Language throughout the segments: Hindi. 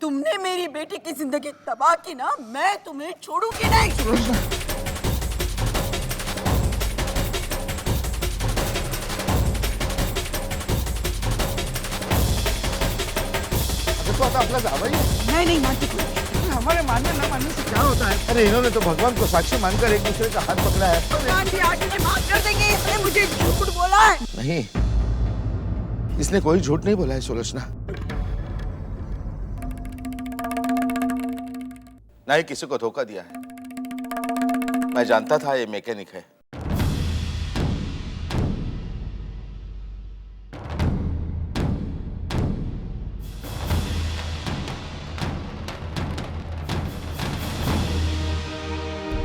तुमने मेरी बेटी की जिंदगी तबाह की ना, मैं तुम्हें छोड़ूंगी नहीं। तो आता आपला जावई है। मैं नहीं मानती कुछ। हमारे मानने ना मानने से क्या होता है? अरे इन्होंने तो भगवान को साक्षी मानकर एक दूसरे का हाथ पकड़ा है। भगवान भी आगे माफ कर देंगे, इसने मुझे झूठ बोला है। नहीं, इसने कोई झूठ नहीं बोला है सुलोचना। ना ही किसी को धोखा दिया है। मैं जानता था ये मैकेनिक है।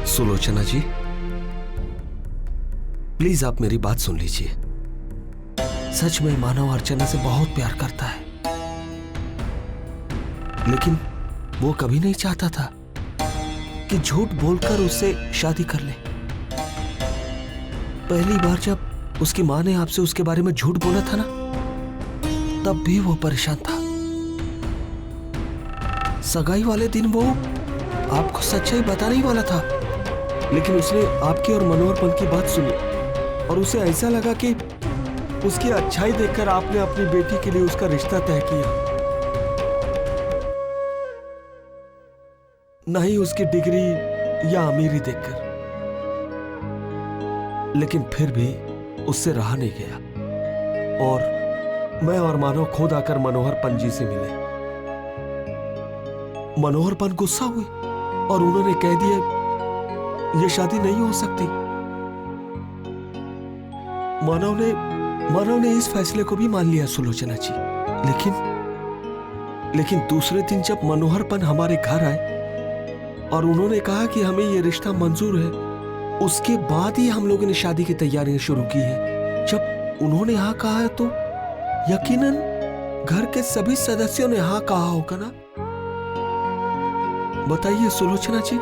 सुलोचना जी, प्लीज आप मेरी बात सुन लीजिए। सच में मानव अर्चना से बहुत प्यार करता है, लेकिन वो कभी नहीं चाहता था कि झूठ बोलकर उससे शादी कर ले। पहली बार जब उसकी मां ने आपसे उसके बारे में झूठ बोला था ना, तब भी वो परेशान था। सगाई वाले दिन वो आपको सच्चाई बताने ही वाला था, लेकिन उसने आपकी और मनोहरपन की बात सुनी और उसे ऐसा लगा कि उसकी अच्छाई देखकर आपने अपनी बेटी के लिए उसका रिश्ता तय किया, नहीं उसकी डिग्री या अमीरी देखकर। लेकिन फिर भी उससे रहा नहीं गया और मैं और मानव खुद आकर मनोहरपन जी से मिले। मनोहरपन गुस्सा हुई और उन्होंने कह दिया ये शादी नहीं हो सकती। मानव ने इस फैसले को भी मान लिया सुलोचना जी। लेकिन दूसरे दिन जब मनोहरपन हमारे घर आए और उन्होंने कहा कि हमें यह रिश्ता मंजूर है, उसके बाद ही हम लोगों ने शादी की तैयारियां शुरू की है। जब उन्होंने हाँ कहा है तो यकीनन घर के सभी सदस्यों ने हाँ कहा होगा ना। बताइए सुलोचना जी,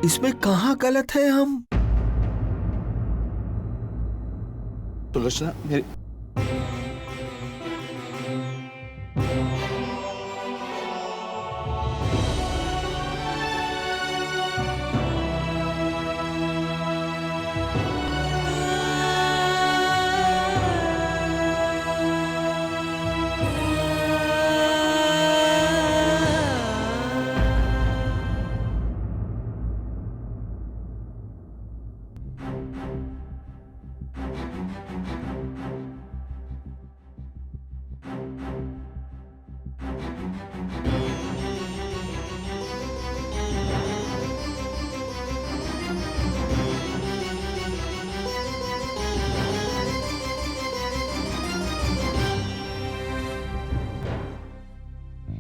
इसमें कहां गलत है हम? सुलोचना मेरी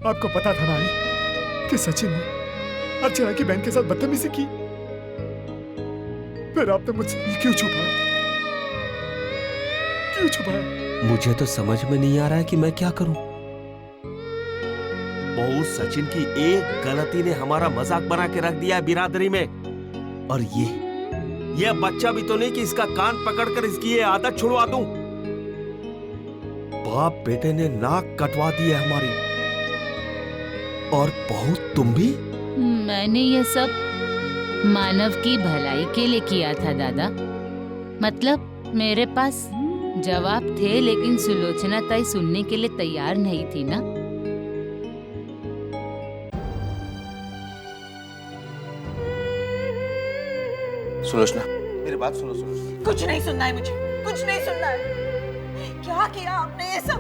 आपको पता था ना कि सचिन ने अर्चना की बहन के साथ बदतमीजी की, फिर आपने मुझसे क्यों छुपाया? क्यों छुपाया? मुझे तो समझ में नहीं आ रहा है कि मैं क्या करूं। बहुत सचिन की एक गलती ने हमारा मजाक बना के रख दिया है बिरादरी में। और ये बच्चा भी तो नहीं कि इसका कान पकड़कर इसकी ये आदत छुड़वा दूं। बाप बेटे ने नाक कटवा दी है हमारी। और बहू तुम भी? मैंने ये सब मानव की भलाई के लिए किया था दादा। मतलब मेरे पास जवाब थे, लेकिन सुलोचना ताई सुनने के लिए तैयार नहीं थी ना। सुलोचना मेरी बात सुनो। सुलोचना कुछ नहीं सुनना है मुझे, कुछ नहीं सुनना है। क्या किया आपने ये सब?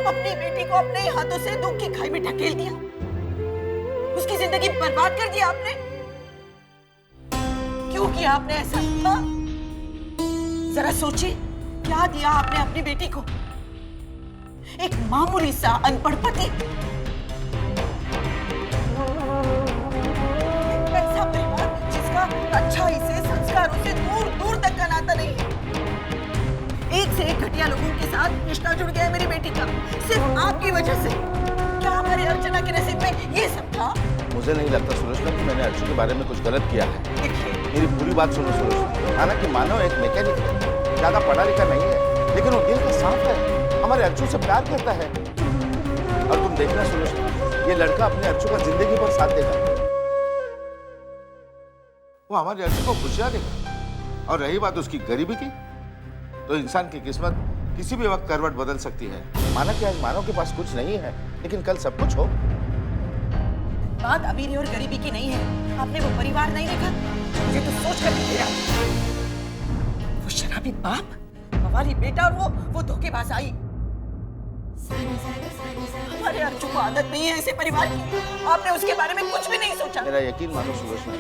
अपनी बेटी को अपने हाथों से दुख की खाई में ढकेल दिया, उसकी जिंदगी बर्बाद कर दिया आपने। क्यों किया आपने ऐसा? हाँ? जरा सोचिए, क्या दिया आपने अपनी बेटी को? एक मामूली सा अनपढ़ पति, ऐसा परिवार जिसका अच्छाई से, संस्कारों से दूर दूर तक का नाता नहीं है। एक से एक घटिया लोगों के साथ रिश्ता जुड़ गया है मेरी बेटी का, सिर्फ आपकी वजह से। क्या हमारी अर्चना के नसीब में ये सब था? मुझे नहीं लगता सुलोचना कि मैंने अर्जुन के बारे में कुछ गलत किया है। देखिए, मेरी पूरी बात सुनो सुलोचना। हालांकि मानव एक मैकेनिक है, ज्यादा पढ़ा लिखा नहीं है, लेकिन वो दिल का साफ है, हमारे अर्जुन से प्यार करता है। और देखना सुलोचना, ये लड़का अपने अर्चू का जिंदगी भर साथ देगा। वो हमारे अर्चू को खुशियां देगा। और रही बात उसकी गरीबी की, तो इंसान की किस्मत किसी भी वक्त करवट बदल सकती है। माना कि आज मानव के पास कुछ नहीं है, लेकिन कल सब कुछ हो। बात अमीरी और गरीबी की नहीं है। आपने वो परिवार नहीं देखा? मुझे तो सोच कर नहीं गया। वो शराबी बाप, हमारी बेटा और वो धोखेबाज आई। हमारे अर्चू को आदत नहीं है ऐसे परिवार की। आपने उसके बारे में कुछ भी नहीं सोचा। मेरा यकीन मानो सुलोचना,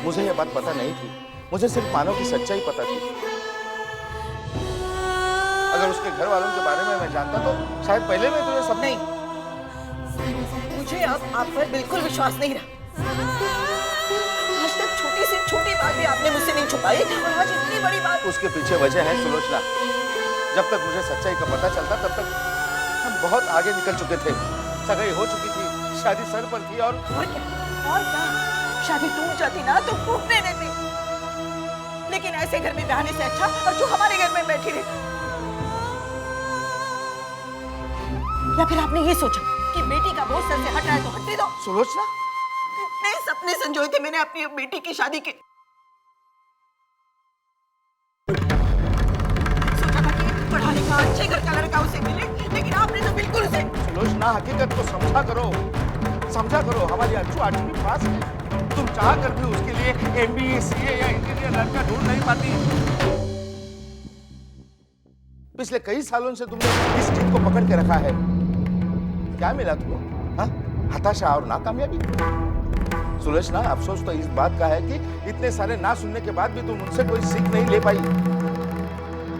मुझे ये बात पता नहीं थी। मुझे सिर्फ मानव की सच्चाई पता थी। अगर उसके घर वालों के बारे में मैं जानता तो शायद पहले मैं तुझे सब नहीं। मुझे अब आप पर बिल्कुल विश्वास नहीं रहा। आज तक छोटी से छोटी बात भी आपने मुझसे नहीं छुपाई, और आज इतनी बड़ी बात। उसके पीछे वजह है सुलोचना। जब तक मुझे सच्चाई का पता चलता तब तक हम बहुत आगे निकल चुके थे। सगाई हो चुकी थी, शादी सर पर थी। और क्या शादी टूट जाती ना तो टूटने देते, लेकिन ऐसे घर में बहने से अच्छा और जो हमारे घर में बैठी रहती। या फिर आपने ये सोचा कि बेटी का बोझ सर से हट रहा है तो हटने दो? सुलोचना, कितने सपने संजोए थे मैंने अपनी बेटी की शादी के। सोचा था कि पढ़ा लिखा अच्छे घर का लड़का उसे मिले, लेकिन आपने तो बिल्कुल उसे। सुलोचना, हकीकत को समझा करो, समझा करो। हमारी अर्चू 8वीं पास है। तुम चाह कर भी उसके लिए MBA, CA या इंजीनियर लड़का ढूंढ नहीं पाती। पिछले कई सालों से तुमने इस चीज को पकड़ के रखा है। क्या मिला तुम्हें? हाँ? हताशा और नाकामयाबी। सुलोचना, अफसोस तो इस बात का है कि इतने सारे ना सुनने के बाद भी तुम मुझसे कोई सीख नहीं ले पाई।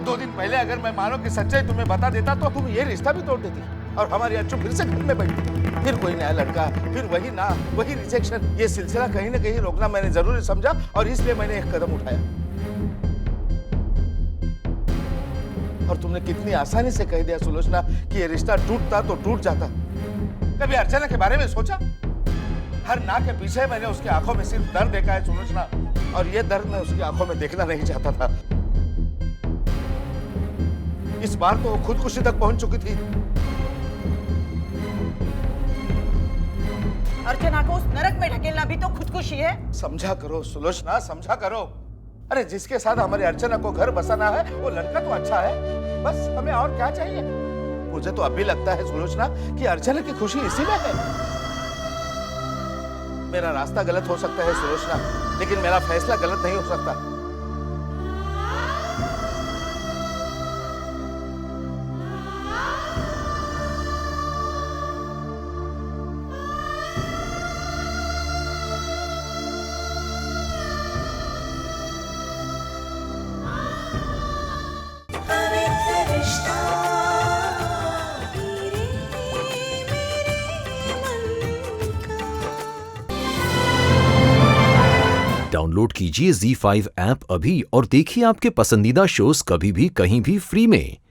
2 दिन पहले अगर मैं मानव की सच्चाई तुम्हें बता देता तो तुम ये रिश्ता भी तोड़ देती और हमारी अर्चू फिर से घर में बैठी। फिर कोई नया लड़का, फिर वही ना, वही रिजेक्शन। ये सिलसिला कहीं ना कहीं रोकना मैंने जरूरी समझा और इसलिए मैंने एक कदम उठाया। और तुमने कितनी आसानी से कह दिया सुलोचना कि ये रिश्ता टूटता तो टूट जाता। कभी अर्चना के बारे में सोचा? हर ना के पीछे मैंने उसकी आंखों में सिर्फ दर्द देखा है सुलोचना, और ये दर्द मैं उसकी आंखों में देखना नहीं चाहता था। इस बार तो वो खुदकुशी तक पहुंच चुकी थी। अर्चना को उस नरक में ढकेलना भी तो खुदकुशी है। समझा करो सुलोचना, समझा करो। अरे जिसके साथ हमारी अर्चना को घर बसाना है वो लड़का तो अच्छा है, बस हमें और क्या चाहिए? मुझे तो अभी लगता है सुलोचना कि अर्चना की खुशी इसी में है। मेरा रास्ता गलत हो सकता है सुलोचना, लेकिन मेरा फैसला गलत नहीं हो सकता। डाउनलोड कीजिए ZEE5 ऐप अभी और देखिए आपके पसंदीदा शोज कभी भी कहीं भी फ्री में।